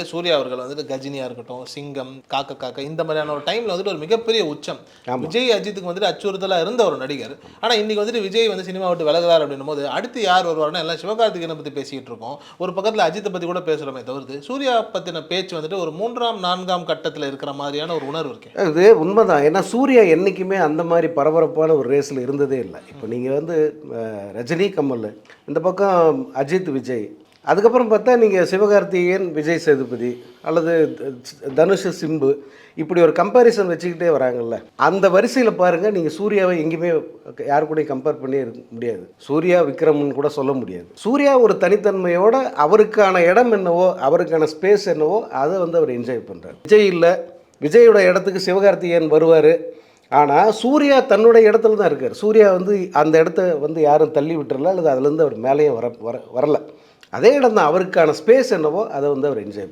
சூர்யா அவர்கள் வந்துட்டு கஜினியா இருக்கட்டும், சிங்கம், காக்க காக்க இந்த மாதிரியான ஒரு டைம்ல வந்துட்டு ஒரு மிகப்பெரிய உச்சம். விஜய், அஜித்துக்கு வந்துட்டு அச்சுறுத்தலா இருந்த ஒரு நடிகர். ஆனா இன்னைக்கு வந்துட்டு விஜய் வந்து சினிமா விட்டு விலகுறாரு அப்படின்னும் போது அடுத்து யார் வருவாருன்னா எல்லாம் சிவகார்த்திகேயனை பத்தி பேசிட்டு இருக்கோம். ஒரு பக்கத்துல அஜித்தை பத்தி கூட பேசுறோமே தவிர்த்து சூர்யா பத்தின பேச்சு வந்துட்டு ஒரு 3ஆம் 4ஆம் கட்டத்துல இருக்கிற மாதிரியான ஒரு உணர்வு இருக்கு. அது உண்மைதான். ஏன்னா சூர்யா என்றைக்குமே அந்த மாதிரி பரபரப்பான ஒரு ரேஸில் இருந்ததே இல்லை. இப்போ நீங்கள் வந்து ரஜினி, கமல், இந்த பக்கம் அஜித், விஜய், அதுக்கப்புறம் பார்த்தா நீங்கள் சிவகார்த்திகேயன், விஜய் சேதுபதி அல்லது தனுஷ், சிம்பு, இப்படி ஒரு கம்பேரிசன் வச்சுக்கிட்டே வராங்கல்ல. அந்த வரிசையில் பாருங்கள், நீங்கள் சூர்யாவை எங்கேயுமே யாரு கூடயும் கம்பேர் பண்ணி இருக்க முடியாது. சூர்யா, விக்ரம்னு கூட சொல்ல முடியாது. சூர்யா ஒரு தனித்தன்மையோட அவருக்கான இடம் என்னவோ, அவருக்கான ஸ்பேஸ் என்னவோ அதை வந்து அவர் என்ஜாய் பண்ணுறார். விஜய் இல்லை, விஜயோட இடத்துக்கு சிவகார்த்திகேயன் வருவார். ஆனால் சூர்யா தன்னுடைய இடத்துல தான் இருக்கார். சூர்யா வந்து அந்த இடத்த வந்து யாரும் தள்ளி விட்டுறல, அல்லது அதுலேருந்து அவர் மேலேயும் வரல. அதே இடம் தான், அவருக்கான ஸ்பேஸ் என்னவோ அதை வந்து அவர் என்ஜாய்